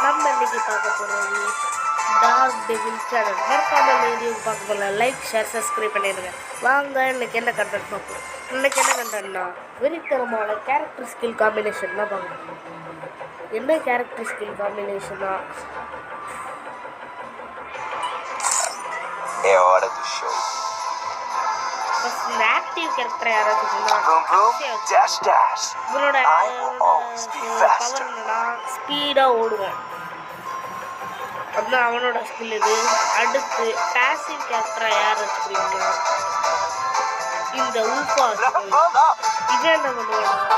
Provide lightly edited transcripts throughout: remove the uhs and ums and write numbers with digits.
நம்ம இன்னைக்கு பார்க்க போகிறது டார்க் டெவில் சேனல். மறக்காம வீடியோ பார்க்க போகலாம். லைக் ஷேர் சப்ஸ்கிரைப் பண்ணிடுங்க. வாங்க இன்னைக்கு என்ன கண்டென்ட் பார்ப்போம். இன்னைக்கு என்ன கண்டென்ட்னா வெறித்தனமான கேரக்டர் ஸ்கில் காம்பினேஷன் தான் பார்க்கணும். என்ன கேரக்டர் ஸ்கில் காம்பினேஷனா இந்த ஆக்டிவ் கேரக்டர் யாராச்சும் இவனோட பவர் என்னன்னா ஸ்பீடாக ஓடுவேன். அதுதான் அவனோட ஸ்கில் இது. அடுத்து பேசிவ் கேரக்டரை யார் வச்சுக்கிறீங்களா இந்த உல்ஃபா இதை என்ன பண்ணுவாங்க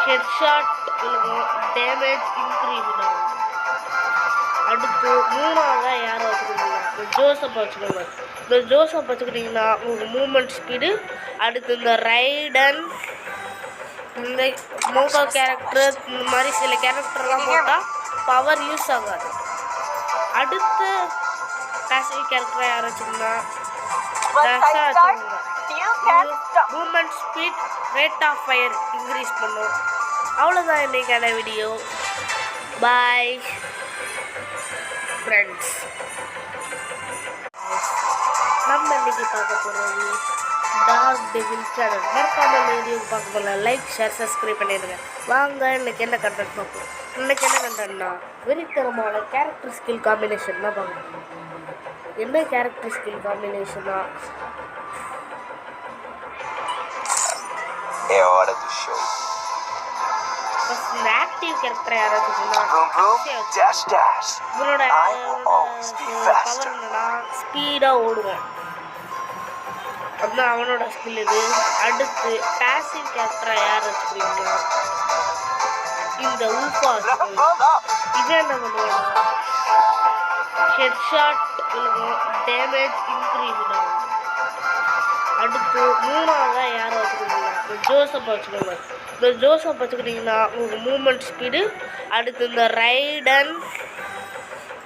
ஹெட் ஷாட் டேமேஜ் இன்க்ரீஸ் ஆகும். அடுத்து மூணாவதாக யாரை வச்சுக்கிறீங்களா இந்த ஜோசப் வச்சுக்கோங்க. இந்த ஜோசப் வச்சுக்கிட்டிங்கன்னா உங்களுக்கு மூமெண்ட் ஸ்பீடு. அடுத்து இந்த ரைடன் இந்த மோகா கேரக்டர் இந்த மாதிரி சில கேரக்டர்லாம் போட்டால் பவர் யூஸ் ஆகாது. அடுத்து பேசிவ் கேரக்டரை யார் வச்சுக்கோங்க movement speed rate of fire increase பண்ணும். அவ்வளோதான் இன்றைக்கான வீடியோ. Bye friends. நம்ம இன்னைக்கு பார்க்க போகிறது டார்க் டெவில் சேனல். மறக்காம வீடியோ பார்க்க போகலாம். லைக் ஷேர் சப்ஸ்கிரைப் பண்ணிடுங்க. வாங்க இன்னைக்கு என்ன கண்டென்ட் பார்ப்போம். இன்னைக்கு என்ன கண்டென்ட்னா வெறித்தனமான கேரக்டர் ஸ்கில் காம்பினேஷன் தான் பார்க்கணும். என்ன கேரக்டர் ஸ்கில் காம்பினேஷனா இந்த ஆக்டிவ் கேரக்டர் யாராச்சும் இவனோட பவர் என்னன்னா ஸ்பீடாக ஓடுவேன். அதுதான் அவனோட ஸ்கில் இது. அடுத்து பேசிவ் கேரக்டரை யார் வச்சுக்கிறீங்களா இந்த உல்ஃபா இதை என்ன பண்ணுவாங்க ஹெட் ஷாட் டேமேஜ் இன்க்ரீஸ் ஆகும். அடுத்து மூணாவதாக யாரை வச்சுக்கிறீங்களா இந்த ஜோசப் வச்சுக்கோங்க. இந்த ஜோசப் வச்சுக்கிட்டிங்கன்னா உங்களுக்கு மூமெண்ட் ஸ்பீடு. அடுத்து இந்த ரைடன்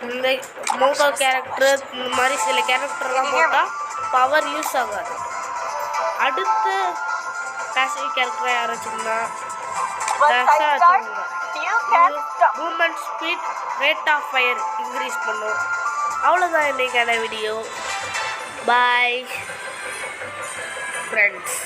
இந்த மோகா கேரக்டர் இந்த மாதிரி சில கேரக்டர்லாம் போட்டால் பவர் யூஸ் ஆகாது. அடுத்து பேசிவ் கேரக்டரை யார் வச்சுக்கோங்க movement speed rate of fire increase பண்ணும். அவ்வளோதான் இன்றைக்கான வீடியோ. Bye friends.